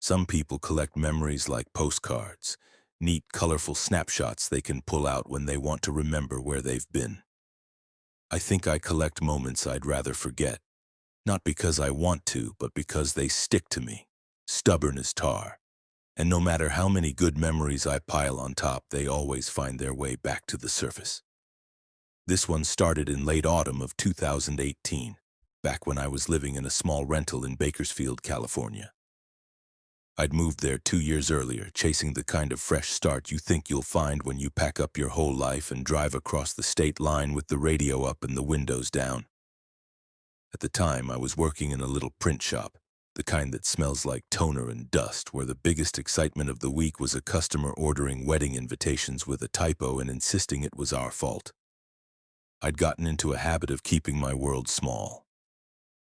Some people collect memories like postcards, neat, colorful snapshots they can pull out when they want to remember where they've been. I think I collect moments I'd rather forget, not because I want to, but because they stick to me, stubborn as tar. And no matter how many good memories I pile on top, they always find their way back to the surface. This one started in late autumn of 2018, back when I was living in a small rental in Bakersfield, California. I'd moved there 2 years earlier, chasing the kind of fresh start you think you'll find when you pack up your whole life and drive across the state line with the radio up and the windows down. At the time, I was working in a little print shop, the kind that smells like toner and dust, where the biggest excitement of the week was a customer ordering wedding invitations with a typo and insisting it was our fault. I'd gotten into a habit of keeping my world small.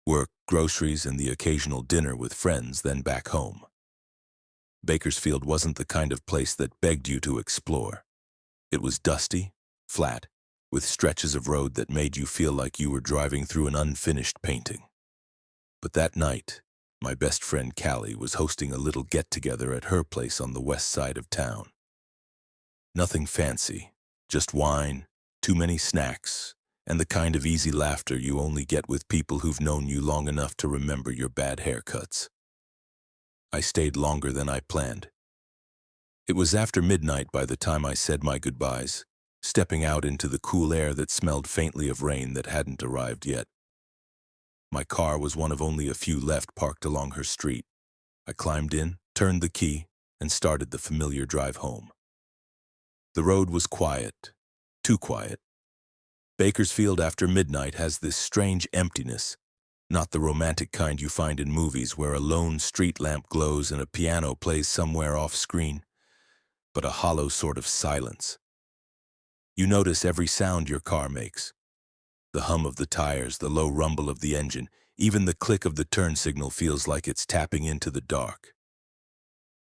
Work, groceries, and the occasional dinner with friends, then back home. Bakersfield wasn't the kind of place that begged you to explore. It was dusty, flat, with stretches of road that made you feel like you were driving through an unfinished painting. But that night, my best friend Callie was hosting a little get-together at her place on the west side of town. Nothing fancy, just wine, too many snacks, and the kind of easy laughter you only get with people who've known you long enough to remember your bad haircuts. I stayed longer than I planned. It was after midnight by the time I said my goodbyes, stepping out into the cool air that smelled faintly of rain that hadn't arrived yet. My car was one of only a few left parked along her street. I climbed in, turned the key, and started the familiar drive home. The road was quiet, too quiet. Bakersfield after midnight has this strange emptiness, not the romantic kind you find in movies where a lone street lamp glows and a piano plays somewhere off-screen, but a hollow sort of silence. You notice every sound your car makes. The hum of the tires, the low rumble of the engine, even the click of the turn signal feels like it's tapping into the dark.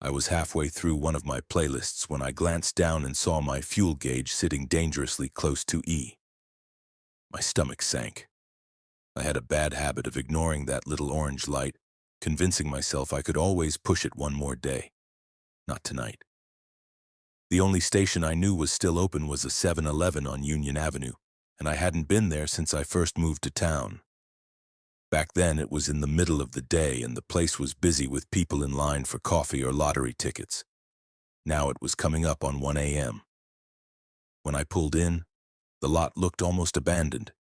I was halfway through one of my playlists when I glanced down and saw my fuel gauge sitting dangerously close to E. My stomach sank. I had a bad habit of ignoring that little orange light, convincing myself I could always push it one more day. Not tonight. The only station I knew was still open was a 7-Eleven on Union Avenue, and I hadn't been there since I first moved to town. Back then, it was in the middle of the day and the place was busy with people in line for coffee or lottery tickets. Now it was coming up on 1 a.m. When I pulled in, the lot looked almost abandoned.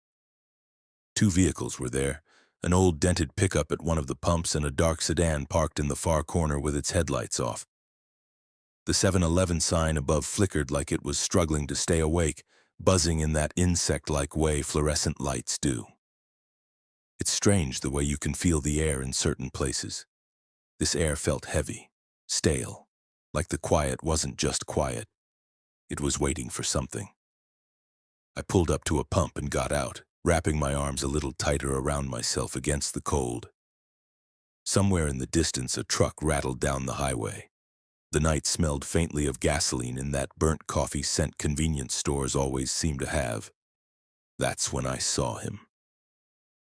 2 vehicles were there, an old dented pickup at one of the pumps and a dark sedan parked in the far corner with its headlights off. The 7-Eleven sign above flickered like it was struggling to stay awake, buzzing in that insect-like way fluorescent lights do. It's strange the way you can feel the air in certain places. This air felt heavy, stale, like the quiet wasn't just quiet. It was waiting for something. I pulled up to a pump and got out, wrapping my arms a little tighter around myself against the cold. Somewhere in the distance, a truck rattled down the highway. The night smelled faintly of gasoline in that burnt coffee scent convenience stores always seem to have. That's when I saw him.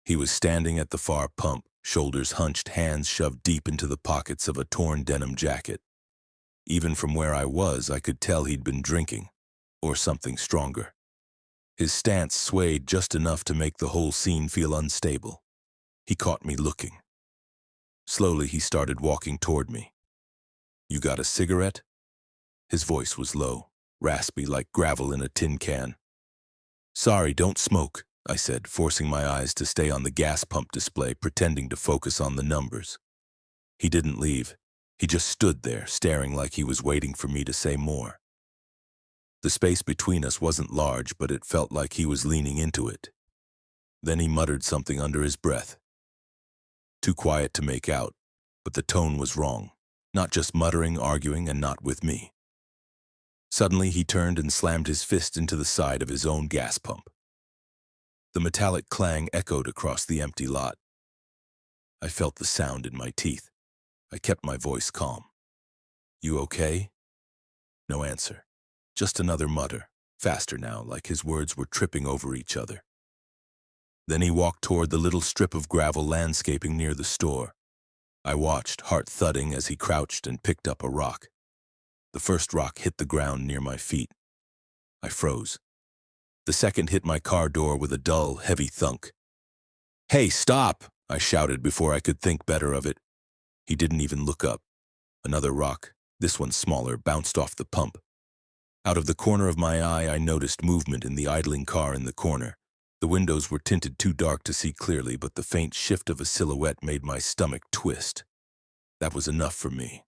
He was standing at the far pump, shoulders hunched, hands shoved deep into the pockets of a torn denim jacket. Even from where I was, I could tell he'd been drinking, or something stronger. His stance swayed just enough to make the whole scene feel unstable. He caught me looking. Slowly, he started walking toward me. "You got a cigarette?" His voice was low, raspy like gravel in a tin can. "Sorry, don't smoke," I said, forcing my eyes to stay on the gas pump display, pretending to focus on the numbers. He didn't leave. He just stood there, staring like he was waiting for me to say more. The space between us wasn't large, but it felt like he was leaning into it. Then he muttered something under his breath. Too quiet to make out, but the tone was wrong. Not just muttering, arguing, and not with me. Suddenly, he turned and slammed his fist into the side of his own gas pump. The metallic clang echoed across the empty lot. I felt the sound in my teeth. I kept my voice calm. "You okay?" No answer. Just another mutter, faster now, like his words were tripping over each other. Then he walked toward the little strip of gravel landscaping near the store. I watched, heart thudding, as he crouched and picked up a rock. The first rock hit the ground near my feet. I froze. The second hit my car door with a dull, heavy thunk. "Hey, stop!" I shouted before I could think better of it. He didn't even look up. Another rock, this one smaller, bounced off the pump. Out of the corner of my eye, I noticed movement in the idling car in the corner. The windows were tinted too dark to see clearly, but the faint shift of a silhouette made my stomach twist. That was enough for me.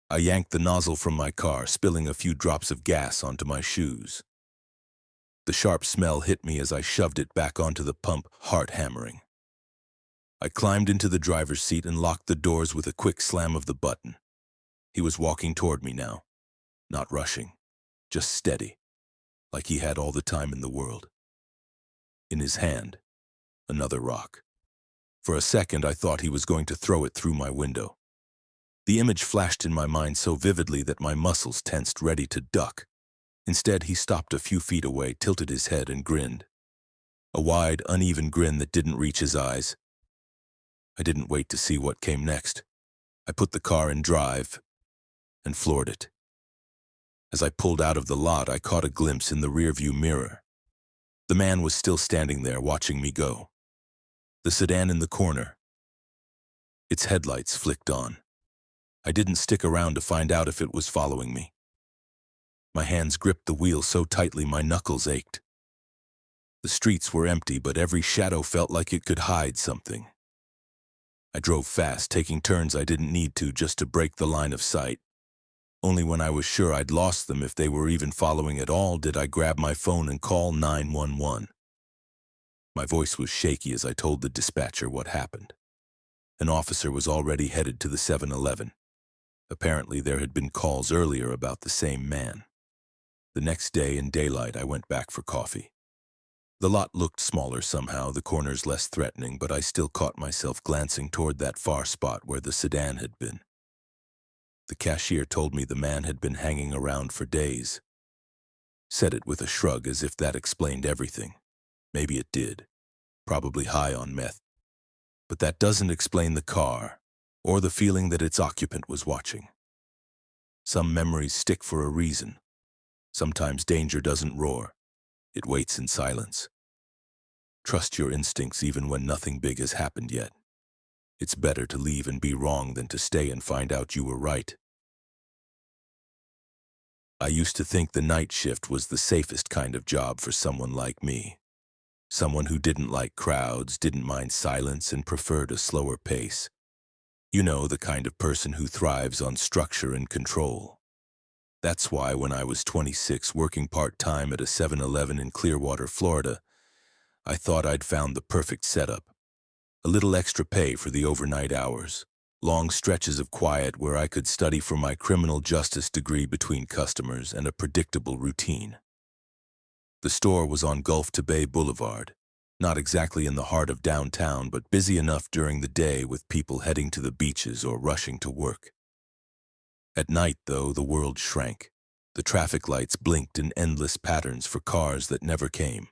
I yanked the nozzle from my car, spilling a few drops of gas onto my shoes. The sharp smell hit me as I shoved it back onto the pump, heart hammering. I climbed into the driver's seat and locked the doors with a quick slam of the button. He was walking toward me now, not rushing, just steady, like he had all the time in the world. In his hand, another rock. For a second, I thought he was going to throw it through my window. The image flashed in my mind so vividly that my muscles tensed, ready to duck. Instead, he stopped a few feet away, tilted his head, and grinned. A wide, uneven grin that didn't reach his eyes. I didn't wait to see what came next. I put the car in drive and floored it. As I pulled out of the lot, I caught a glimpse in the rearview mirror. The man was still standing there, watching me go. The sedan in the corner. Its headlights flicked on. I didn't stick around to find out if it was following me. My hands gripped the wheel so tightly my knuckles ached. The streets were empty, but every shadow felt like it could hide something. I drove fast, taking turns I didn't need to, just to break the line of sight. Only when I was sure I'd lost them, if they were even following at all, did I grab my phone and call 911. My voice was shaky as I told the dispatcher what happened. An officer was already headed to the 7-Eleven. Apparently there had been calls earlier about the same man. The next day in daylight, I went back for coffee. The lot looked smaller somehow, the corners less threatening, but I still caught myself glancing toward that far spot where the sedan had been. The cashier told me the man had been hanging around for days. Said it with a shrug, as if that explained everything. Maybe it did. Probably high on meth. But that doesn't explain the car, or the feeling that its occupant was watching. Some memories stick for a reason. Sometimes danger doesn't roar. It waits in silence. Trust your instincts even when nothing big has happened yet. It's better to leave and be wrong than to stay and find out you were right. I used to think the night shift was the safest kind of job for someone like me. Someone who didn't like crowds, didn't mind silence, and preferred a slower pace. You know, the kind of person who thrives on structure and control. That's why when I was 26, working part-time at a 7-Eleven in Clearwater, Florida, I thought I'd found the perfect setup. A little extra pay for the overnight hours, long stretches of quiet where I could study for my criminal justice degree between customers, and a predictable routine. The store was on Gulf to Bay Boulevard, not exactly in the heart of downtown, but busy enough during the day with people heading to the beaches or rushing to work. At night, though, the world shrank. The traffic lights blinked in endless patterns for cars that never came.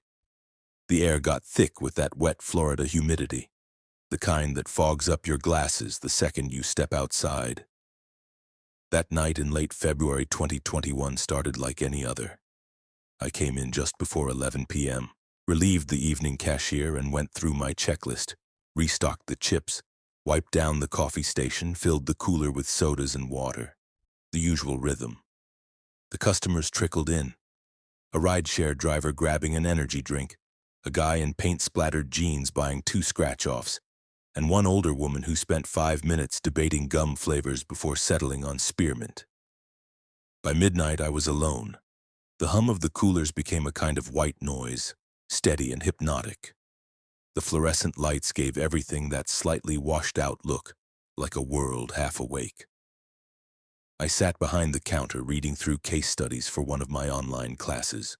The air got thick with that wet Florida humidity, the kind that fogs up your glasses the second you step outside. That night in late February 2021 started like any other. I came in just before 11 p.m., relieved the evening cashier, and went through my checklist, restocked the chips, wiped down the coffee station, filled the cooler with sodas and water. The usual rhythm. The customers trickled in. A rideshare driver grabbing an energy drink, a guy in paint-splattered jeans buying 2 scratch-offs, and one older woman who spent 5 minutes debating gum flavors before settling on spearmint. By midnight, I was alone. The hum of the coolers became a kind of white noise, steady and hypnotic. The fluorescent lights gave everything that slightly washed-out look, like a world half awake. I sat behind the counter reading through case studies for one of my online classes.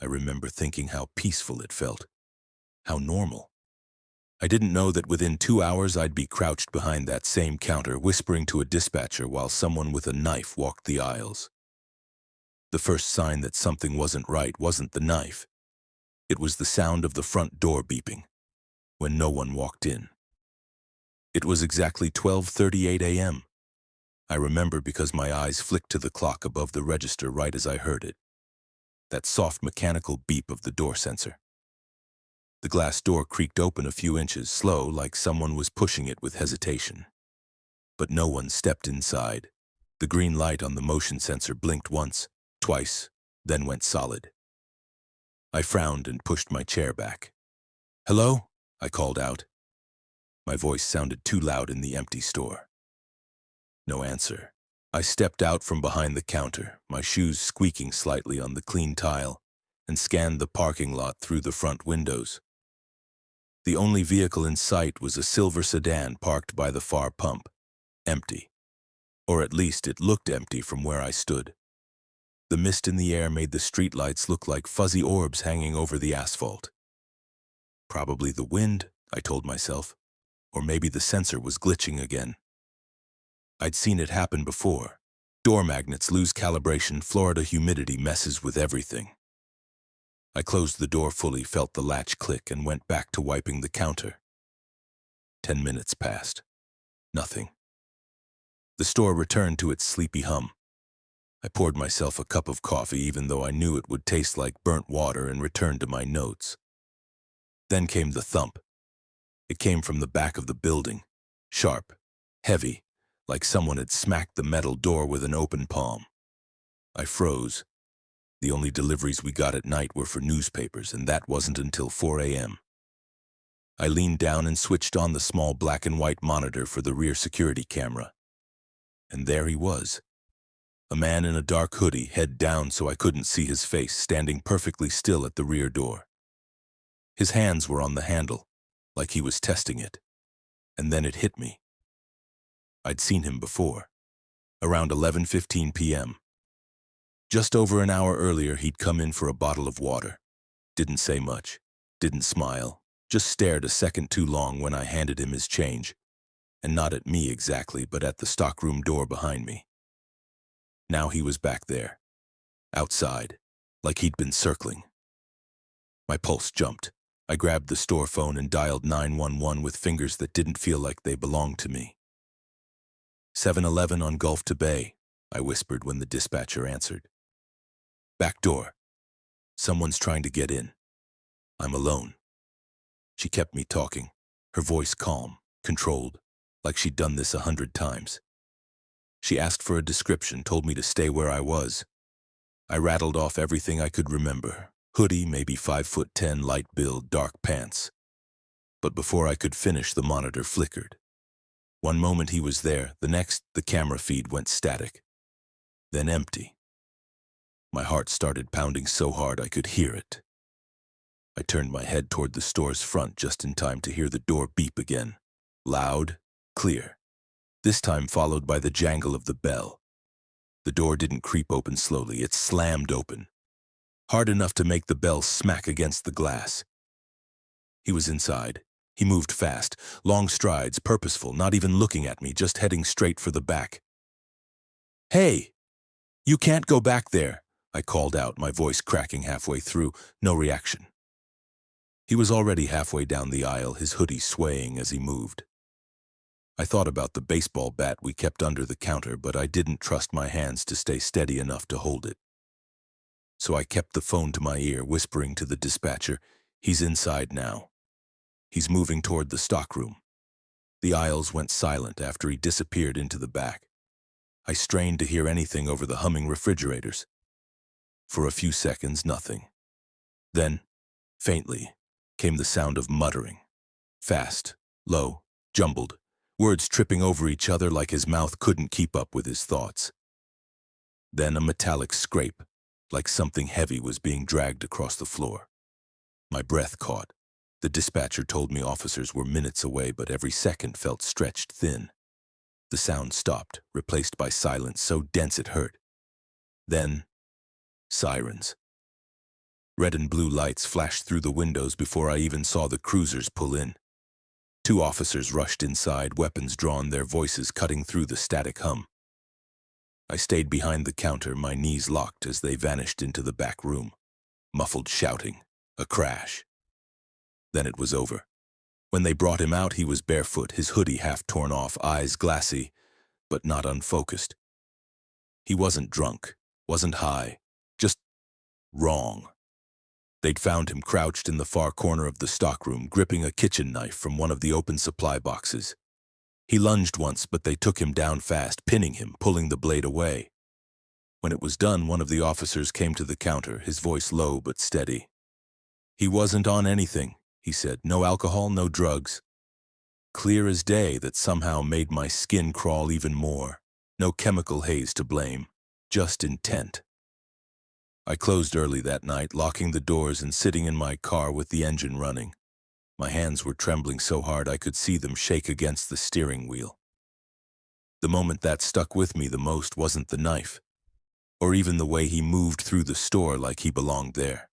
I remember thinking how peaceful it felt, how normal. I didn't know that within 2 hours I'd be crouched behind that same counter, whispering to a dispatcher while someone with a knife walked the aisles. The first sign that something wasn't right wasn't the knife. It was the sound of the front door beeping when no one walked in. It was exactly 12:38 a.m. I remember because my eyes flicked to the clock above the register right as I heard it. That soft mechanical beep of the door sensor. The glass door creaked open a few inches, slow, like someone was pushing it with hesitation. But no one stepped inside. The green light on the motion sensor blinked once, twice, then went solid. I frowned and pushed my chair back. "Hello?" I called out. My voice sounded too loud in the empty store. No answer. I stepped out from behind the counter, my shoes squeaking slightly on the clean tile, and scanned the parking lot through the front windows. The only vehicle in sight was a silver sedan parked by the far pump, empty. Or at least it looked empty from where I stood. The mist in the air made the streetlights look like fuzzy orbs hanging over the asphalt. Probably the wind, I told myself, or maybe the sensor was glitching again. I'd seen it happen before. Door magnets lose calibration, Florida humidity messes with everything. I closed the door fully, felt the latch click, and went back to wiping the counter. 10 minutes passed. Nothing. The store returned to its sleepy hum. I poured myself a cup of coffee even though I knew it would taste like burnt water, and returned to my notes. Then came the thump. It came from the back of the building, sharp, heavy, like someone had smacked the metal door with an open palm. I froze. The only deliveries we got at night were for newspapers, and that wasn't until 4 a.m. I leaned down and switched on the small black and white monitor for the rear security camera. And there he was. A man in a dark hoodie, head down so I couldn't see his face, standing perfectly still at the rear door. His hands were on the handle, like he was testing it. And then it hit me. I'd seen him before, around 11:15 p.m. Just over an hour earlier, he'd come in for a bottle of water. Didn't say much, didn't smile, just stared a second too long when I handed him his change. And not at me exactly, but at the stockroom door behind me. Now he was back there, outside, like he'd been circling. My pulse jumped. I grabbed the store phone and dialed 911 with fingers that didn't feel like they belonged to me. 7-Eleven on Gulf to Bay, I whispered when the dispatcher answered. Back door. Someone's trying to get in. I'm alone. She kept me talking, her voice calm, controlled, like she'd done this 100 times. She asked for a description, told me to stay where I was. I rattled off everything I could remember. Hoodie, maybe 5'10", light build, dark pants. But before I could finish, the monitor flickered. One moment he was there, the next, the camera feed went static. Then empty. My heart started pounding so hard I could hear it. I turned my head toward the store's front just in time to hear the door beep again. Loud, clear. This time followed by the jangle of the bell. The door didn't creep open slowly, it slammed open. Hard enough to make the bell smack against the glass. He was inside. He moved fast, long strides, purposeful, not even looking at me, just heading straight for the back. "Hey! You can't go back there," I called out, my voice cracking halfway through. No reaction. He was already halfway down the aisle, his hoodie swaying as he moved. I thought about the baseball bat we kept under the counter, but I didn't trust my hands to stay steady enough to hold it. So I kept the phone to my ear, whispering to the dispatcher, "He's inside now. He's moving toward the stockroom." The aisles went silent after he disappeared into the back. I strained to hear anything over the humming refrigerators. For a few seconds, nothing. Then, faintly, came the sound of muttering. Fast, low, jumbled, words tripping over each other like his mouth couldn't keep up with his thoughts. Then a metallic scrape, like something heavy was being dragged across the floor. My breath caught. The dispatcher told me officers were minutes away, but every second felt stretched thin. The sound stopped, replaced by silence so dense it hurt. Then, sirens. Red and blue lights flashed through the windows before I even saw the cruisers pull in. 2 officers rushed inside, weapons drawn, their voices cutting through the static hum. I stayed behind the counter, my knees locked as they vanished into the back room. Muffled shouting, a crash. Then it was over. When they brought him out, he was barefoot, his hoodie half torn off, eyes glassy, but not unfocused. He wasn't drunk, wasn't high, just wrong. They'd found him crouched in the far corner of the stockroom, gripping a kitchen knife from one of the open supply boxes. He lunged once, but they took him down fast, pinning him, pulling the blade away. When it was done, one of the officers came to the counter, his voice low but steady. "He wasn't on anything," he said. "No alcohol, no drugs." Clear as day, that somehow made my skin crawl even more. No chemical haze to blame, just intent. I closed early that night, locking the doors and sitting in my car with the engine running. My hands were trembling so hard I could see them shake against the steering wheel. The moment that stuck with me the most wasn't the knife, or even the way he moved through the store like he belonged there.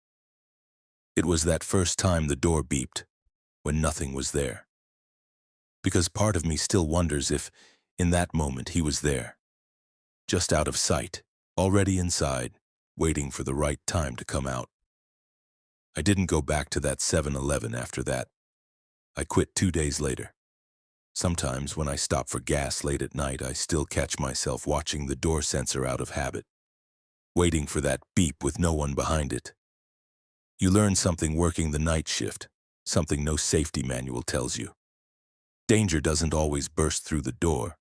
It was that first time the door beeped, when nothing was there. Because part of me still wonders if, in that moment, he was there. Just out of sight, already inside, waiting for the right time to come out. I didn't go back to that 7-Eleven after that. I quit 2 days later. Sometimes when I stop for gas late at night, I still catch myself watching the door sensor out of habit, waiting for that beep with no one behind it. You learn something working the night shift, something no safety manual tells you. Danger doesn't always burst through the door.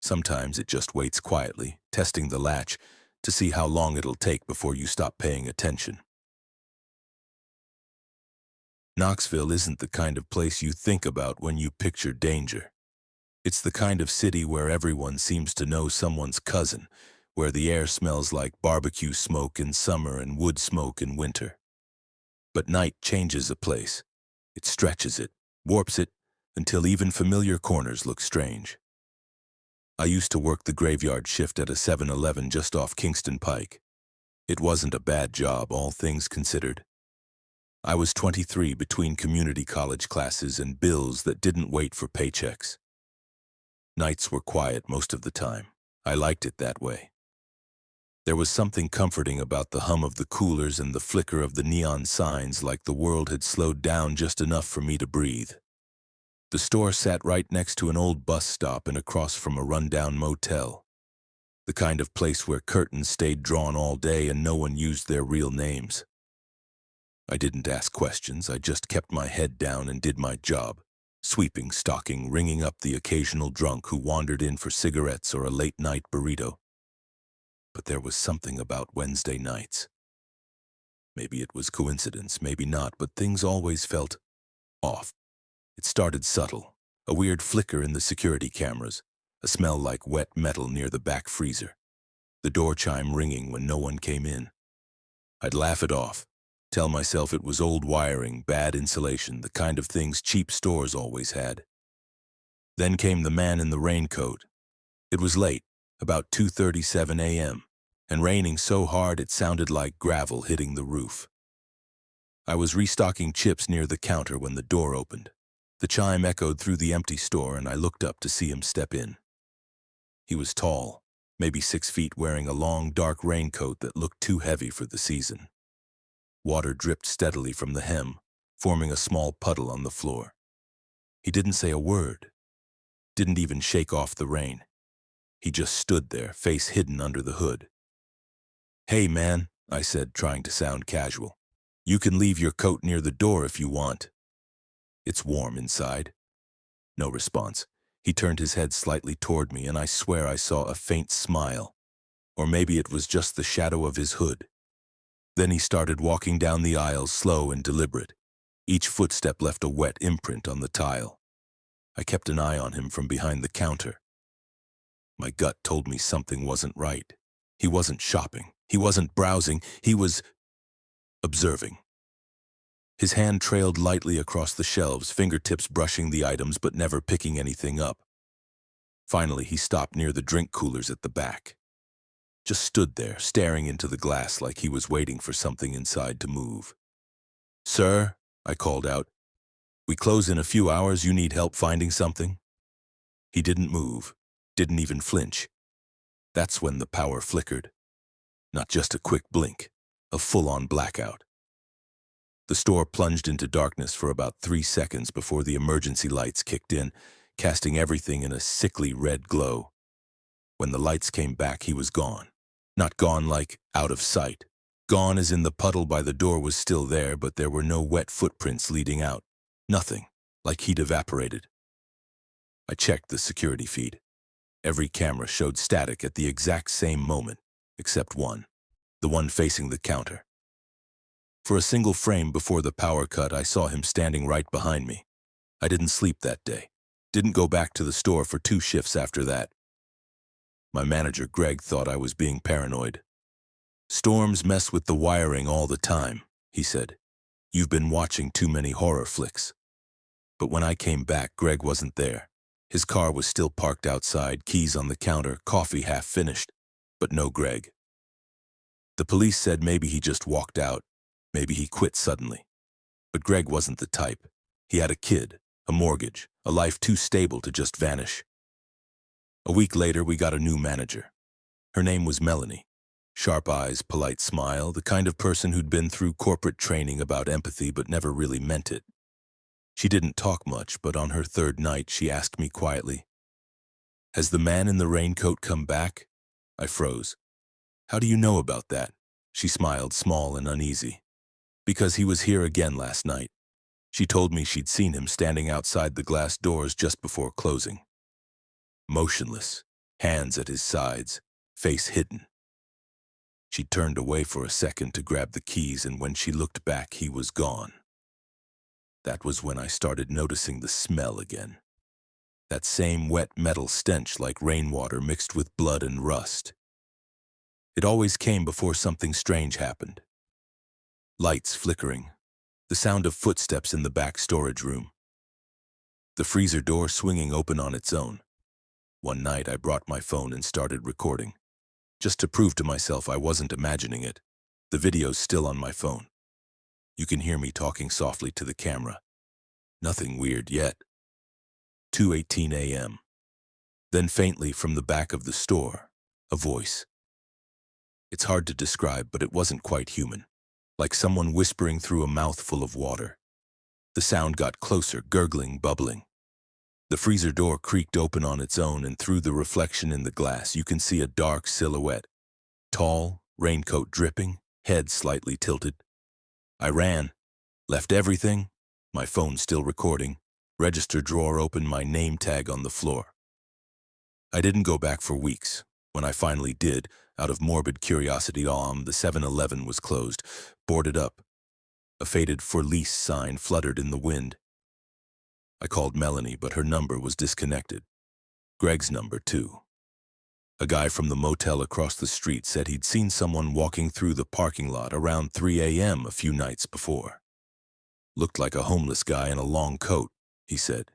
Sometimes it just waits quietly, testing the latch to see how long it'll take before you stop paying attention. Knoxville isn't the kind of place you think about when you picture danger. It's the kind of city where everyone seems to know someone's cousin, where the air smells like barbecue smoke in summer and wood smoke in winter. But night changes a place. It stretches it, warps it, until even familiar corners look strange. I used to work the graveyard shift at a 7-Eleven just off Kingston Pike. It wasn't a bad job, all things considered. I was 23, between community college classes and bills that didn't wait for paychecks. Nights were quiet most of the time. I liked it that way. There was something comforting about the hum of the coolers and the flicker of the neon signs, like the world had slowed down just enough for me to breathe. The store sat right next to an old bus stop and across from a rundown motel. The kind of place where curtains stayed drawn all day and no one used their real names. I didn't ask questions, I just kept my head down and did my job, sweeping, stocking, ringing up the occasional drunk who wandered in for cigarettes or a late-night burrito. But there was something about Wednesday nights. Maybe it was coincidence, maybe not, but things always felt off. It started subtle, a weird flicker in the security cameras, a smell like wet metal near the back freezer, the door chime ringing when no one came in. I'd laugh it off, tell myself it was old wiring, bad insulation, the kind of things cheap stores always had. Then came the man in the raincoat. It was late, about 2:37 a.m., and raining so hard it sounded like gravel hitting the roof. I was restocking chips near the counter when the door opened. The chime echoed through the empty store, and I looked up to see him step in. He was tall, maybe 6 feet, wearing a long, dark raincoat that looked too heavy for the season. Water dripped steadily from the hem, forming a small puddle on the floor. He didn't say a word, didn't even shake off the rain. He just stood there, face hidden under the hood. "Hey, man," I said, trying to sound casual. "You can leave your coat near the door if you want. It's warm inside." No response. He turned his head slightly toward me, and I swear I saw a faint smile. Or maybe it was just the shadow of his hood. Then he started walking down the aisle, slow and deliberate. Each footstep left a wet imprint on the tile. I kept an eye on him from behind the counter. My gut told me something wasn't right. He wasn't shopping. He wasn't browsing. He was observing. His hand trailed lightly across the shelves, fingertips brushing the items but never picking anything up. Finally, he stopped near the drink coolers at the back. Just stood there, staring into the glass like he was waiting for something inside to move. "Sir," I called out, "we close in a few hours. You need help finding something?" He didn't move, didn't even flinch. That's when the power flickered. Not just a quick blink, a full-on blackout. The store plunged into darkness for about 3 seconds before the emergency lights kicked in, casting everything in a sickly red glow. When the lights came back, he was gone. Not gone like out of sight. Gone as in the puddle by the door was still there, but there were no wet footprints leading out. Nothing, like he'd evaporated. I checked the security feed. Every camera showed static at the exact same moment, except one, the one facing the counter. For a single frame before the power cut, I saw him standing right behind me. I didn't sleep that day. Didn't go back to the store for 2 shifts after that. My manager, Greg, thought I was being paranoid. "Storms mess with the wiring all the time," he said. "You've been watching too many horror flicks." But when I came back, Greg wasn't there. His car was still parked outside, keys on the counter, coffee half finished, but no Greg. The police said maybe he just walked out, maybe he quit suddenly. But Greg wasn't the type. He had a kid, a mortgage, a life too stable to just vanish. A week later, we got a new manager. Her name was Melanie. Sharp eyes, polite smile, the kind of person who'd been through corporate training about empathy but never really meant it. She didn't talk much, but on her 3rd night, she asked me quietly, "Has the man in the raincoat come back?" I froze. "How do you know about that?" She smiled, small and uneasy. "Because he was here again last night." She told me she'd seen him standing outside the glass doors just before closing. Motionless, hands at his sides, face hidden. She turned away for a second to grab the keys, and when she looked back, he was gone. That was when I started noticing the smell again. That same wet metal stench like rainwater mixed with blood and rust. It always came before something strange happened. Lights flickering, the sound of footsteps in the back storage room, the freezer door swinging open on its own. One night I brought my phone and started recording, just to prove to myself I wasn't imagining it. The video's still on my phone. You can hear me talking softly to the camera. Nothing weird yet. 2:18 a.m. Then faintly from the back of the store, a voice. It's hard to describe, but it wasn't quite human, like someone whispering through a mouthful of water. The sound got closer, gurgling, bubbling. The freezer door creaked open on its own, and through the reflection in the glass, you can see a dark silhouette. Tall, raincoat dripping, head slightly tilted. I ran, left everything, my phone still recording, register drawer open, my name tag on the floor. I didn't go back for weeks. When I finally did, out of morbid curiosity, the 7-Eleven was closed, boarded up. A faded "for lease" sign fluttered in the wind. I called Melanie, but her number was disconnected. Greg's number, too. A guy from the motel across the street said he'd seen someone walking through the parking lot around 3 a.m. a few nights before. Looked like a homeless guy in a long coat, he said.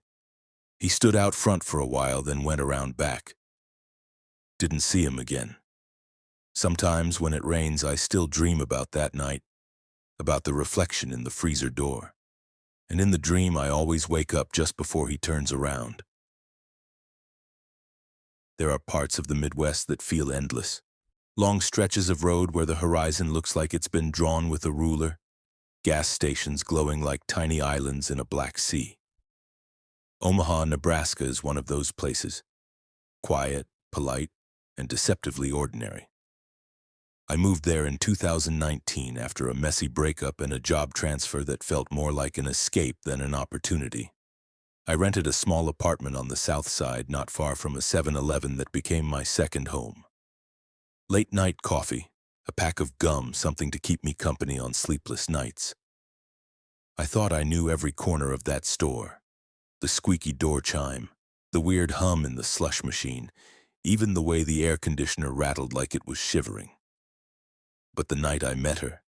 He stood out front for a while, then went around back. Didn't see him again. Sometimes when it rains, I still dream about that night, about the reflection in the freezer door. And in the dream, I always wake up just before he turns around. There are parts of the Midwest that feel endless. Long stretches of road where the horizon looks like it's been drawn with a ruler. Gas stations glowing like tiny islands in a black sea. Omaha, Nebraska is one of those places. Quiet, polite, and deceptively ordinary. I moved there in 2019 after a messy breakup and a job transfer that felt more like an escape than an opportunity. I rented a small apartment on the south side, not far from a 7-Eleven that became my second home. Late-night coffee, a pack of gum, something to keep me company on sleepless nights. I thought I knew every corner of that store. The squeaky door chime, the weird hum in the slush machine, even the way the air conditioner rattled like it was shivering. But the night I met her,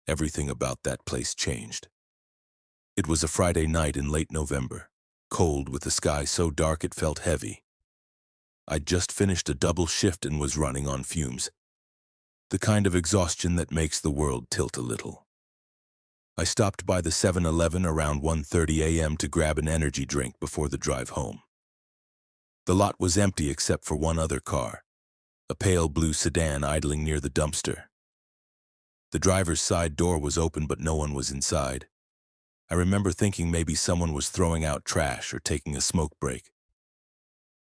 everything about that place changed. It was a Friday night in late November, cold with the sky so dark it felt heavy. I'd just finished a double shift and was running on fumes, the kind of exhaustion that makes the world tilt a little. I stopped by the 7-Eleven around 1:30 a.m. to grab an energy drink before the drive home. The lot was empty except for one other car, a pale blue sedan idling near the dumpster. The driver's side door was open, but no one was inside. I remember thinking maybe someone was throwing out trash or taking a smoke break.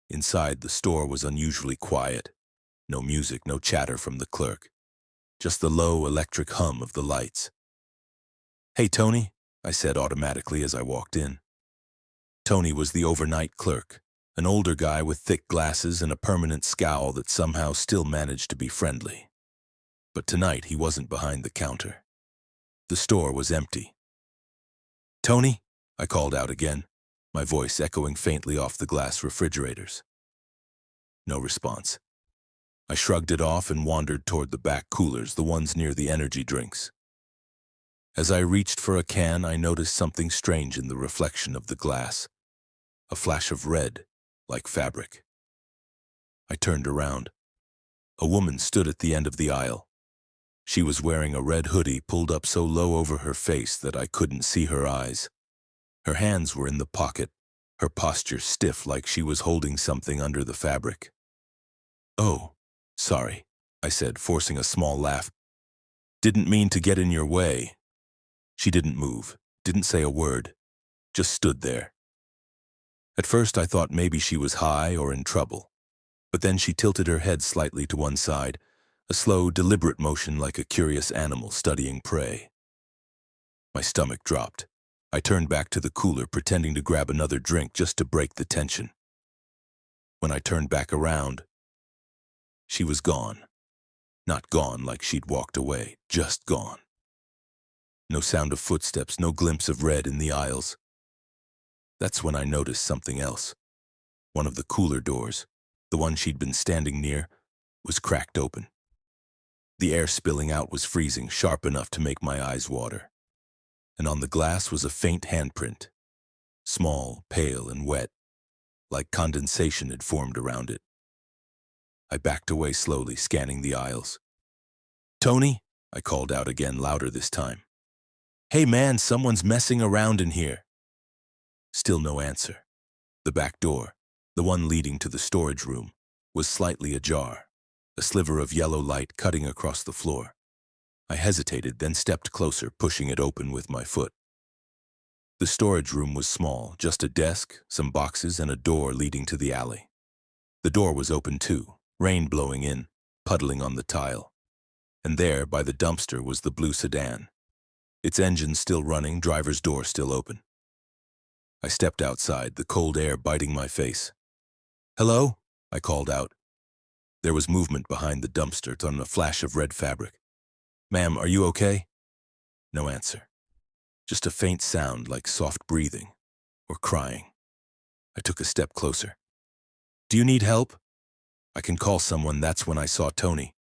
Inside, the store was unusually quiet. No music, no chatter from the clerk. Just the low electric hum of the lights. "Hey, Tony," I said automatically as I walked in. Tony was the overnight clerk, an older guy with thick glasses and a permanent scowl that somehow still managed to be friendly. But tonight he wasn't behind the counter. The store was empty. "Tony?" I called out again, my voice echoing faintly off the glass refrigerators. No response. I shrugged it off and wandered toward the back coolers, the ones near the energy drinks. As I reached for a can, I noticed something strange in the reflection of the glass. A flash of red, like fabric. I turned around. A woman stood at the end of the aisle. She was wearing a red hoodie pulled up so low over her face that I couldn't see her eyes. Her hands were in the pocket, her posture stiff like she was holding something under the fabric. "Oh, sorry," I said, forcing a small laugh. "Didn't mean to get in your way." She didn't move, didn't say a word, just stood there. At first I thought maybe she was high or in trouble, but then she tilted her head slightly to one side, a slow, deliberate motion like a curious animal studying prey. My stomach dropped. I turned back to the cooler, pretending to grab another drink just to break the tension. When I turned back around, she was gone. Not gone like she'd walked away, just gone. No sound of footsteps, no glimpse of red in the aisles. That's when I noticed something else. One of the cooler doors, the one she'd been standing near, was cracked open. The air spilling out was freezing, sharp enough to make my eyes water. And on the glass was a faint handprint, small, pale, and wet, like condensation had formed around it. I backed away slowly, scanning the aisles. "Tony?" I called out again, louder this time. "Hey man, someone's messing around in here." Still no answer. The back door, the one leading to the storage room, was slightly ajar, a sliver of yellow light cutting across the floor. I hesitated, then stepped closer, pushing it open with my foot. The storage room was small, just a desk, some boxes, and a door leading to the alley. The door was open too, rain blowing in, puddling on the tile. And there, by the dumpster, was the blue sedan. Its engine still running, driver's door still open. I stepped outside, the cold air biting my face. "Hello?" I called out. There was movement behind the dumpster on a flash of red fabric. "Ma'am, are you okay?" No answer. Just a faint sound like soft breathing or crying. I took a step closer. "Do you need help?" "I can call someone." That's when I saw Tony.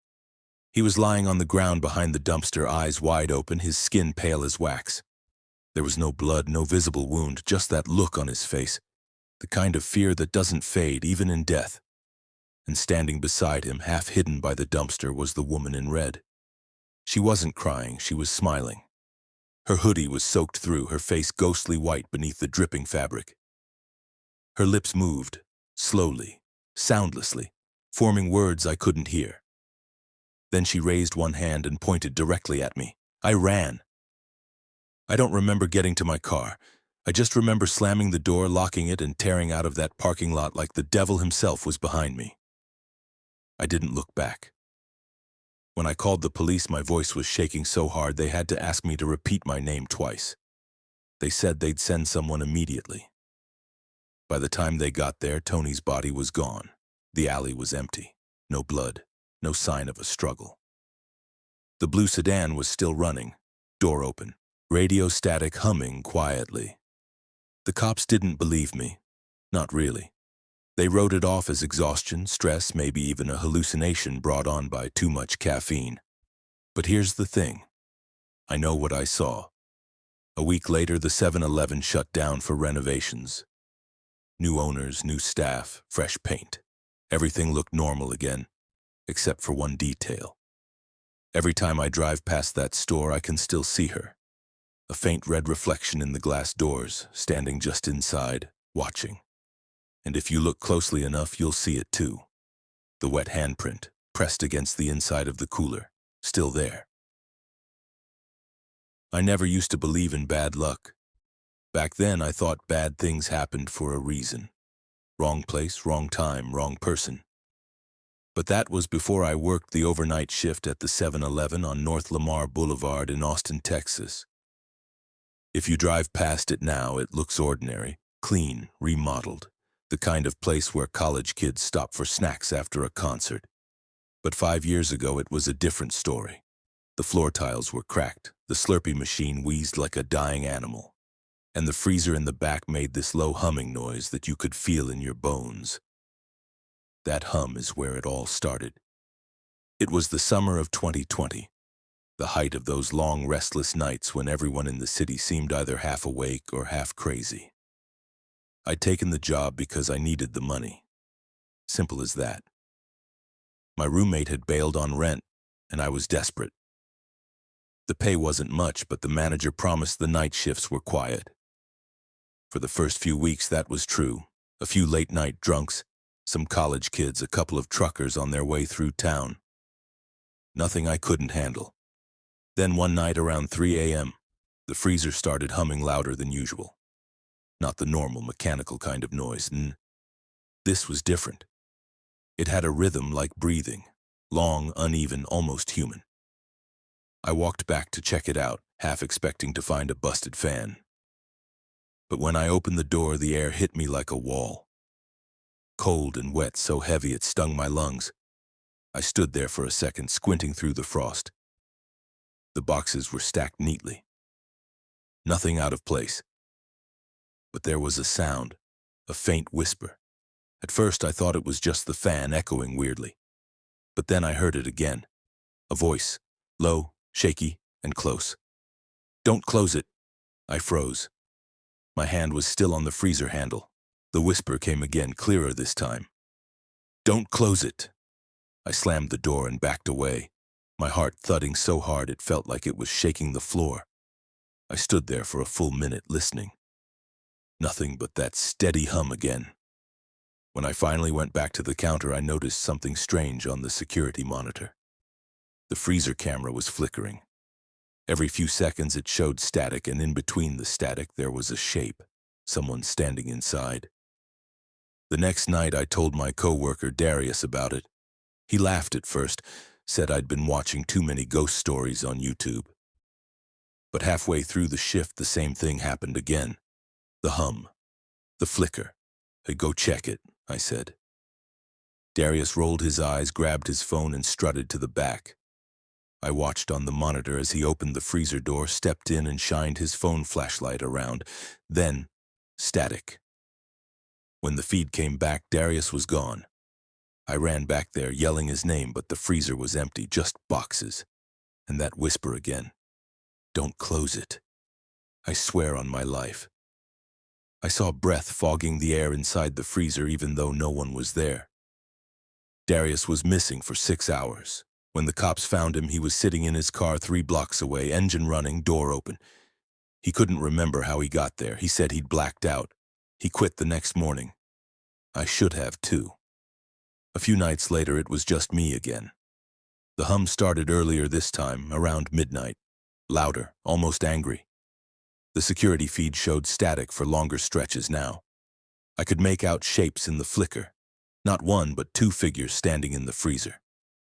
He was lying on the ground behind the dumpster, eyes wide open, his skin pale as wax. There was no blood, no visible wound, just that look on his face, the kind of fear that doesn't fade even in death. And standing beside him, half hidden by the dumpster, was the woman in red. She wasn't crying, she was smiling. Her hoodie was soaked through, her face ghostly white beneath the dripping fabric. Her lips moved, slowly, soundlessly, forming words I couldn't hear. Then she raised one hand and pointed directly at me. I ran. I don't remember getting to my car. I just remember slamming the door, locking it, and tearing out of that parking lot like the devil himself was behind me. I didn't look back. When I called the police, my voice was shaking so hard they had to ask me to repeat my name twice. They said they'd send someone immediately. By the time they got there, Tony's body was gone. The alley was empty. No blood, no sign of a struggle. The blue sedan was still running, door open, radio static humming quietly. The cops didn't believe me. Not really. They wrote it off as exhaustion, stress, maybe even a hallucination brought on by too much caffeine. But here's the thing. I know what I saw. A week later, the 7-Eleven shut down for renovations. New owners, new staff, fresh paint. Everything looked normal again, except for one detail. Every time I drive past that store, I can still see her. A faint red reflection in the glass doors, standing just inside, watching. And if you look closely enough, you'll see it too. The wet handprint, pressed against the inside of the cooler, still there. I never used to believe in bad luck. Back then, I thought bad things happened for a reason. Wrong place, wrong time, wrong person. But that was before I worked the overnight shift at the 7-Eleven on North Lamar Boulevard in Austin, Texas. If you drive past it now, it looks ordinary, clean, remodeled, the kind of place where college kids stop for snacks after a concert. But 5 years ago, it was a different story. The floor tiles were cracked, the Slurpee machine wheezed like a dying animal, and the freezer in the back made this low humming noise that you could feel in your bones. That hum is where it all started. It was the summer of 2020, the height of those long, restless nights when everyone in the city seemed either half awake or half crazy. I'd taken the job because I needed the money. Simple as that. My roommate had bailed on rent, and I was desperate. The pay wasn't much, but the manager promised the night shifts were quiet. For the first few weeks, that was true. A few late-night drunks, some college kids, a couple of truckers on their way through town. Nothing I couldn't handle. Then one night around 3 a.m., the freezer started humming louder than usual. Not the normal mechanical kind of noise. This was different. It had a rhythm like breathing, long, uneven, almost human. I walked back to check it out, half expecting to find a busted fan. But when I opened the door, the air hit me like a wall. Cold and wet, so heavy it stung my lungs. I stood there for a second, squinting through the frost. The boxes were stacked neatly. Nothing out of place. But there was a sound, a faint whisper. At first I thought it was just the fan echoing weirdly. But then I heard it again. A voice, low, shaky, and close. "Don't close it." I froze. My hand was still on the freezer handle. The whisper came again, clearer this time. "Don't close it." I slammed the door and backed away, my heart thudding so hard it felt like it was shaking the floor. I stood there for a full minute listening. Nothing but that steady hum again. When I finally went back to the counter, I noticed something strange on the security monitor. The freezer camera was flickering. Every few seconds it showed static, and in between the static there was a shape, someone standing inside. The next night I told my coworker Darius about it. He laughed at first, said I'd been watching too many ghost stories on YouTube. But halfway through the shift, the same thing happened again. The hum, the flicker. "Hey, go check it," I said. Darius rolled his eyes, grabbed his phone, and strutted to the back. I watched on the monitor as he opened the freezer door, stepped in, and shined his phone flashlight around. Then, static. When the feed came back, Darius was gone. I ran back there, yelling his name, but the freezer was empty, just boxes. And that whisper again. "Don't close it." I swear on my life. I saw breath fogging the air inside the freezer even though no one was there. Darius was missing for 6 hours. When the cops found him, he was sitting in his car 3 blocks away, engine running, door open. He couldn't remember how he got there. He said he'd blacked out. He quit the next morning. I should have too. A few nights later, it was just me again. The hum started earlier this time, around midnight. Louder, almost angry. The security feed showed static for longer stretches now. I could make out shapes in the flicker. Not one, but 2 figures standing in the freezer.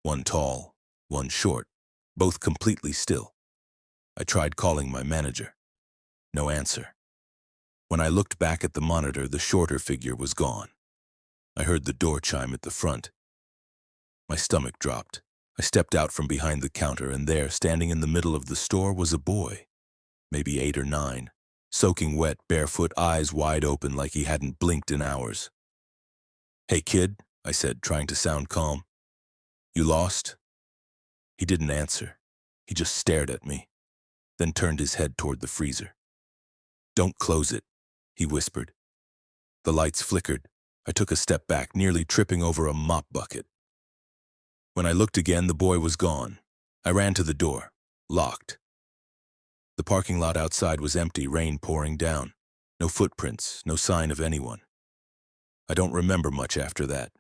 One tall, one short, both completely still. I tried calling my manager. No answer. When I looked back at the monitor, the shorter figure was gone. I heard the door chime at the front. My stomach dropped. I stepped out from behind the counter, and there, standing in the middle of the store, was a boy, maybe 8 or 9, soaking wet, barefoot, eyes wide open like he hadn't blinked in hours. "Hey, kid," I said, trying to sound calm. "You lost?" He didn't answer. He just stared at me, then turned his head toward the freezer. "Don't close it," he whispered. The lights flickered. I took a step back, nearly tripping over a mop bucket. When I looked again, the boy was gone. I ran to the door, locked. The parking lot outside was empty, rain pouring down. No footprints, no sign of anyone. I don't remember much after that.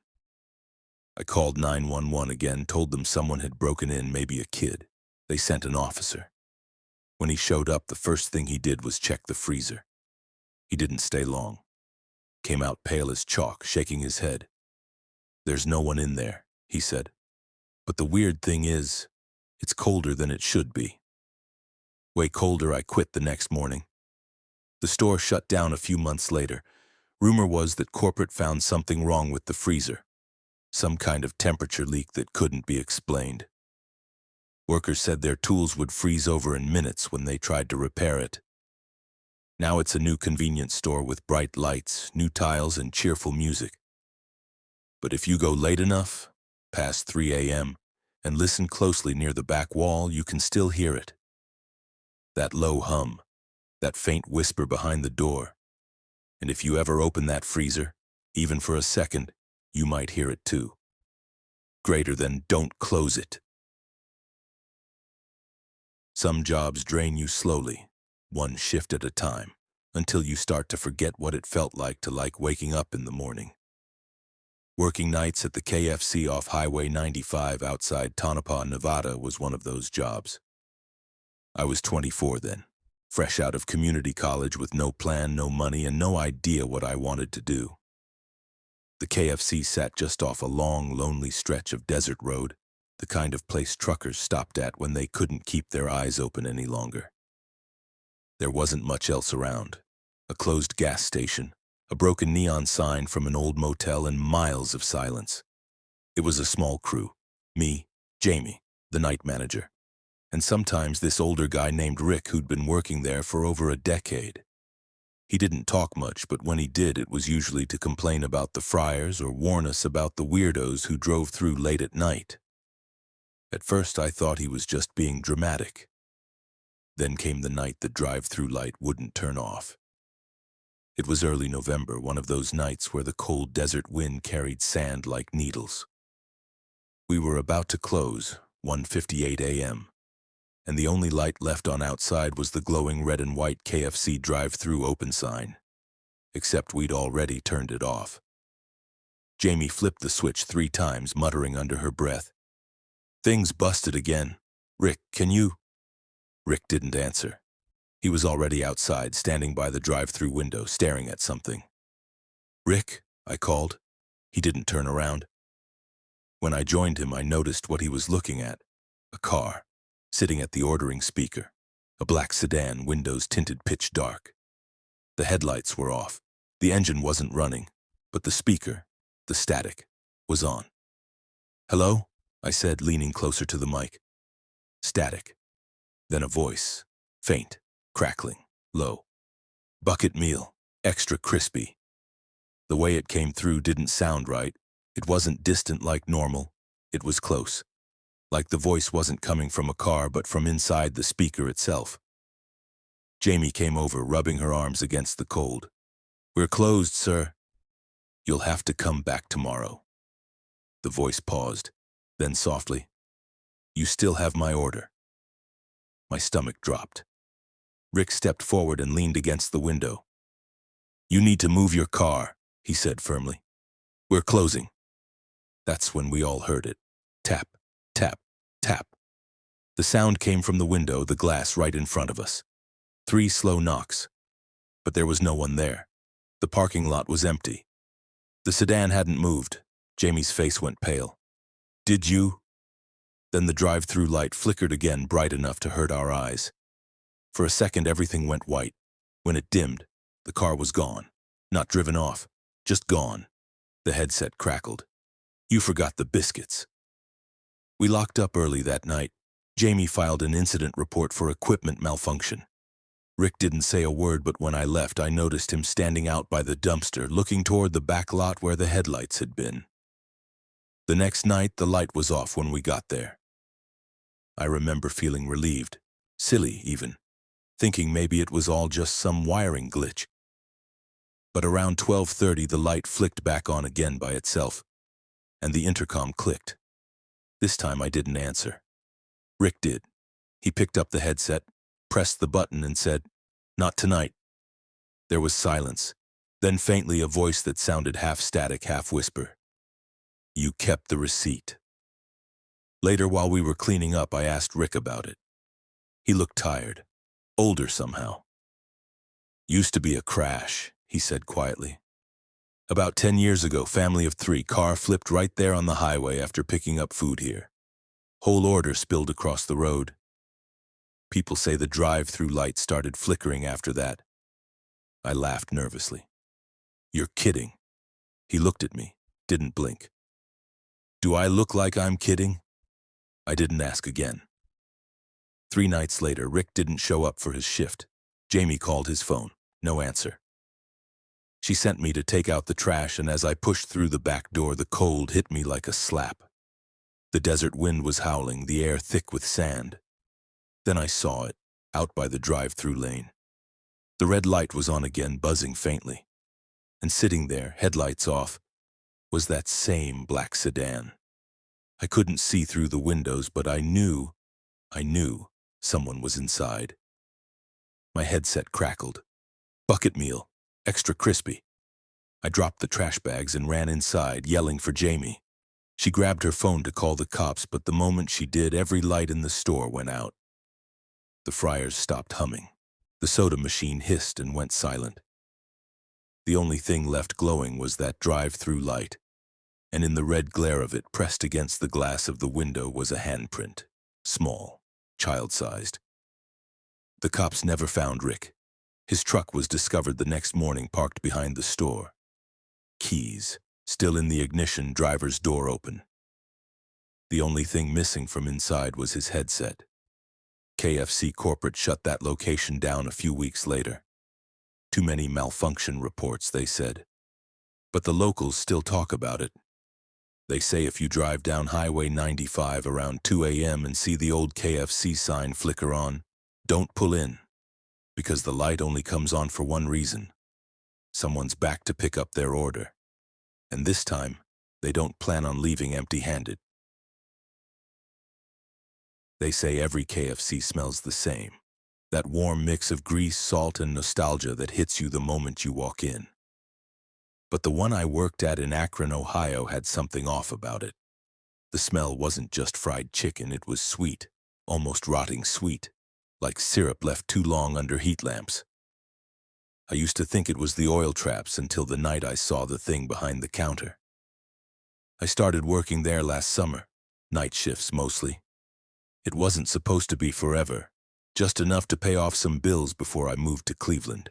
I called 911 again, told them someone had broken in, maybe a kid. They sent an officer. When he showed up, the first thing he did was check the freezer. He didn't stay long. Came out pale as chalk, shaking his head. "There's no one in there," he said. "But the weird thing is, it's colder than it should be." Way colder. I quit the next morning. The store shut down a few months later. Rumor was that corporate found something wrong with the freezer, some kind of temperature leak that couldn't be explained. Workers said their tools would freeze over in minutes when they tried to repair it. Now it's a new convenience store with bright lights, new tiles, and cheerful music. But if you go late enough, past 3 a.m., and listen closely near the back wall, you can still hear it. That low hum, that faint whisper behind the door. And if you ever open that freezer, even for a second, you might hear it too. Greater than "don't close it." Some jobs drain you slowly, one shift at a time, until you start to forget what it felt like to like waking up in the morning. Working nights at the KFC off Highway 95 outside Tonopah, Nevada was one of those jobs. I was 24 then, fresh out of community college with no plan, no money, and no idea what I wanted to do. The KFC sat just off a long, lonely stretch of desert road, the kind of place truckers stopped at when they couldn't keep their eyes open any longer. There wasn't much else around. A closed gas station, a broken neon sign from an old motel, and miles of silence. It was a small crew. Me, Jamie, the night manager, and sometimes this older guy named Rick who'd been working there for over a decade. He didn't talk much, but when he did, it was usually to complain about the friars or warn us about the weirdos who drove through late at night. At first, I thought he was just being dramatic. Then came the night the drive-through light wouldn't turn off. It was early November, one of those nights where the cold desert wind carried sand like needles. We were about to close, 1:58 a.m., and the only light left on outside was the glowing red and white KFC drive-through open sign, except we'd already turned it off. Jamie flipped the switch 3 times, muttering under her breath, "Thing's busted again. Rick, can you?" Rick didn't answer. He was already outside, standing by the drive-through window, staring at something. "Rick," I called. He didn't turn around. When I joined him, I noticed what he was looking at. A car, sitting at the ordering speaker. A black sedan, windows tinted pitch dark. The headlights were off. The engine wasn't running, but the speaker, the static, was on. "Hello?" I said, leaning closer to the mic. Static. Then a voice, faint, crackling, low. "Bucket meal, extra crispy." The way it came through didn't sound right. It wasn't distant like normal. It was close. Like the voice wasn't coming from a car, but from inside the speaker itself. Jamie came over, rubbing her arms against the cold. "We're closed, sir." "You'll have to come back tomorrow." The voice paused, then softly, "You still have my order." My stomach dropped. Rick stepped forward and leaned against the window. "You need to move your car," he said firmly. "We're closing." That's when we all heard it. Tap, tap, tap. The sound came from the window, the glass right in front of us. 3 slow knocks. But there was no one there. The parking lot was empty. The sedan hadn't moved. Jamie's face went pale. "Did you?" Then the drive-through light flickered again, bright enough to hurt our eyes. For a second, everything went white. When it dimmed, the car was gone. Not driven off, just gone. The headset crackled. "You forgot the biscuits." We locked up early that night. Jamie filed an incident report for equipment malfunction. Rick didn't say a word, but when I left, I noticed him standing out by the dumpster, looking toward the back lot where the headlights had been. The next night, the light was off when we got there. I remember feeling relieved, silly even, thinking maybe it was all just some wiring glitch. But around 12:30, the light flicked back on again by itself, and the intercom clicked. This time I didn't answer. Rick did. He picked up the headset, pressed the button, and said, "Not tonight." There was silence, then faintly a voice that sounded half static, half whisper. "You kept the receipt." Later, while we were cleaning up, I asked Rick about it. He looked tired. older somehow. Used to be a crash, he said quietly. About 10 years ago, family of 3, car flipped right there on the highway after picking up food here. Whole order spilled across the road. People say the drive-through light started flickering after that. I laughed nervously. You're kidding. He looked at me, didn't blink. Do I look like I'm kidding? I didn't ask again. 3 nights later, Rick didn't show up for his shift. Jamie called his phone. No answer. She sent me to take out the trash, and as I pushed through the back door, the cold hit me like a slap. The desert wind was howling, the air thick with sand. Then I saw it, out by the drive-through lane. The red light was on again, buzzing faintly. And sitting there, headlights off, was that same black sedan. I couldn't see through the windows, but I knew someone was inside. My headset crackled. Bucket meal, extra crispy. I dropped the trash bags and ran inside, yelling for Jamie. She grabbed her phone to call the cops, but the moment she did, every light in the store went out. The fryers stopped humming. The soda machine hissed and went silent. The only thing left glowing was that drive-through light, and in the red glare of it, pressed against the glass of the window, was a handprint. Small, child-sized. The cops never found Rick. His truck was discovered the next morning, parked behind the store. Keys, still in the ignition, driver's door open. The only thing missing from inside was his headset. KFC corporate shut that location down a few weeks later. Too many malfunction reports, they said. But the locals still talk about it. They say if you drive down Highway 95 around 2 a.m. and see the old KFC sign flicker on, don't pull in, because the light only comes on for one reason. Someone's back to pick up their order. And this time, they don't plan on leaving empty-handed. They say every KFC smells the same. That warm mix of grease, salt, and nostalgia that hits you the moment you walk in. But the one I worked at in Akron, Ohio, had something off about it. The smell wasn't just fried chicken, it was sweet, almost rotting sweet, like syrup left too long under heat lamps. I used to think it was the oil traps until the night I saw the thing behind the counter. I started working there last summer, night shifts mostly. It wasn't supposed to be forever, just enough to pay off some bills before I moved to Cleveland.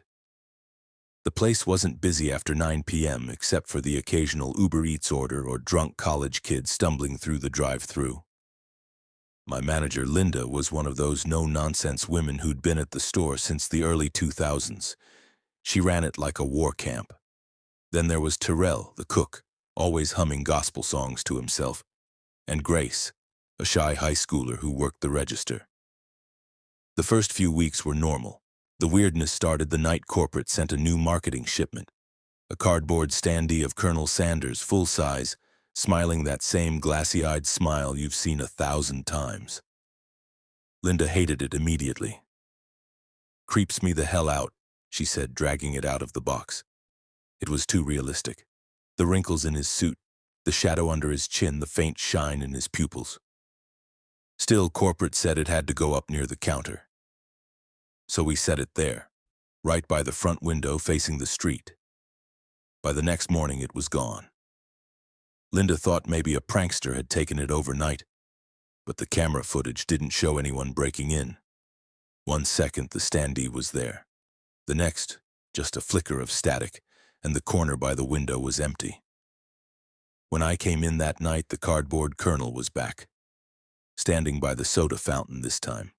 The place wasn't busy after 9 p.m. except for the occasional Uber Eats order or drunk college kid stumbling through the drive-thru. My manager, Linda, was one of those no-nonsense women who'd been at the store since the early 2000s. She ran it like a war camp. Then there was Terrell, the cook, always humming gospel songs to himself, and Grace, a shy high schooler who worked the register. The first few weeks were normal. The weirdness started the night corporate sent a new marketing shipment. A cardboard standee of Colonel Sanders, full size, smiling that same glassy-eyed smile you've seen 1,000 times. Linda hated it immediately. "Creeps me the hell out," she said, dragging it out of the box. It was too realistic. The wrinkles in his suit, the shadow under his chin, the faint shine in his pupils. Still, corporate said it had to go up near the counter. So we set it there, right by the front window facing the street. By the next morning, it was gone. Linda thought maybe a prankster had taken it overnight, but the camera footage didn't show anyone breaking in. 1 second, the standee was there. The next, just a flicker of static, and the corner by the window was empty. When I came in that night, the cardboard colonel was back, standing by the soda fountain this time.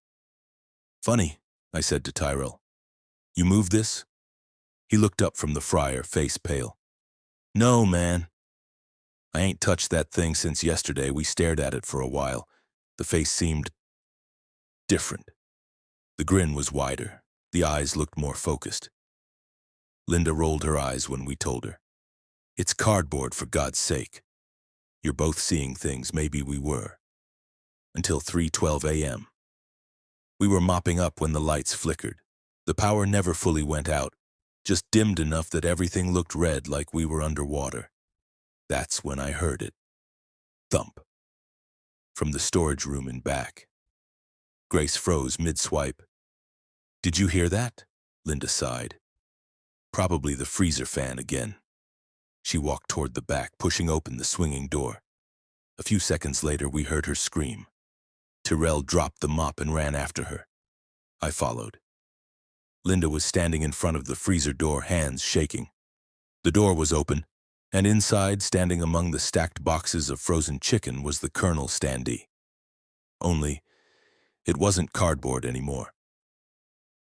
"Funny," I said to Tyrell. "You moved this?" He looked up from the fryer, face pale. "No, man. I ain't touched that thing since yesterday." We stared at it for a while. The face seemed different. The grin was wider. The eyes looked more focused. Linda rolled her eyes when we told her. "It's cardboard, for God's sake. You're both seeing things, maybe we were." Until 3:12 a.m. We were mopping up when the lights flickered. The power never fully went out, just dimmed enough that everything looked red like we were underwater. That's when I heard it. Thump. From the storage room in back. Grace froze mid-swipe. Did you hear that? Linda sighed. Probably the freezer fan again. She walked toward the back, pushing open the swinging door. A few seconds later, we heard her scream. Tyrell dropped the mop and ran after her. I followed. Linda was standing in front of the freezer door, hands shaking. The door was open, and inside, standing among the stacked boxes of frozen chicken, was the Colonel's standee. Only, it wasn't cardboard anymore.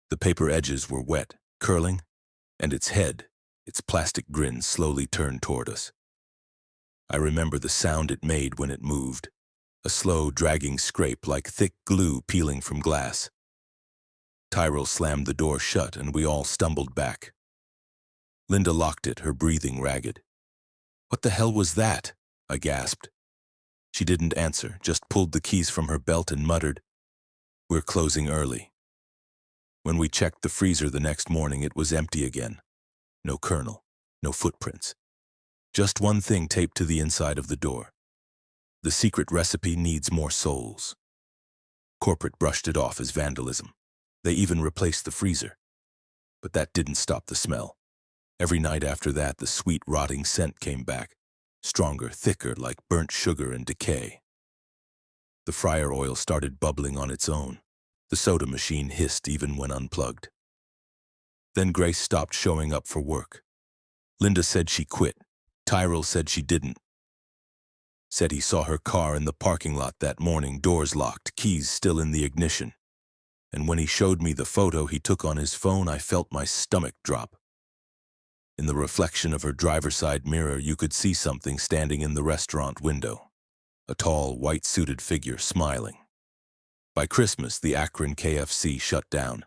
The paper edges were wet, curling, and its head, its plastic grin, slowly turned toward us. I remember the sound it made when it moved, a slow, dragging scrape like thick glue peeling from glass. Tyrell slammed the door shut, and we all stumbled back. Linda locked it, her breathing ragged. "What the hell was that?" I gasped. She didn't answer, just pulled the keys from her belt and muttered, "We're closing early." When we checked the freezer the next morning, it was empty again. No Colonel, no footprints. Just one thing taped to the inside of the door. "The secret recipe needs more souls." Corporate brushed it off as vandalism. They even replaced the freezer. But that didn't stop the smell. Every night after that, the sweet, rotting scent came back, stronger, thicker, like burnt sugar and decay. The fryer oil started bubbling on its own. The soda machine hissed even when unplugged. Then Grace stopped showing up for work. Linda said she quit. Tyrell said she didn't. Said he saw her car in the parking lot that morning, doors locked, keys still in the ignition. And when he showed me the photo he took on his phone, I felt my stomach drop. In the reflection of her driver's side mirror, you could see something standing in the restaurant window. A tall, white-suited figure smiling. By Christmas, the Akron KFC shut down.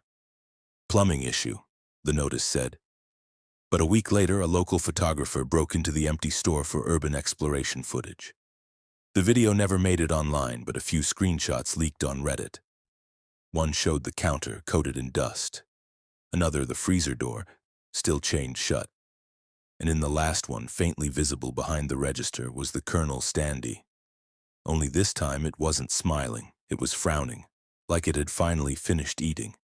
"Plumbing issue," the notice said. But a week later, a local photographer broke into the empty store for urban exploration footage. The video never made it online, but a few screenshots leaked on Reddit. One showed the counter coated in dust. Another, the freezer door, still chained shut. And in the last one, faintly visible behind the register, was the Colonel's standee. Only this time it wasn't smiling, it was frowning, like it had finally finished eating.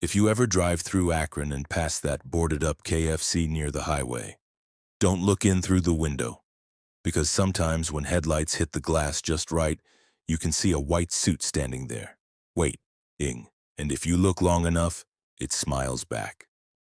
If you ever drive through Akron and pass that boarded-up KFC near the highway, don't look in through the window, because sometimes when headlights hit the glass just right, you can see a white suit standing there, waiting, and if you look long enough, it smiles back.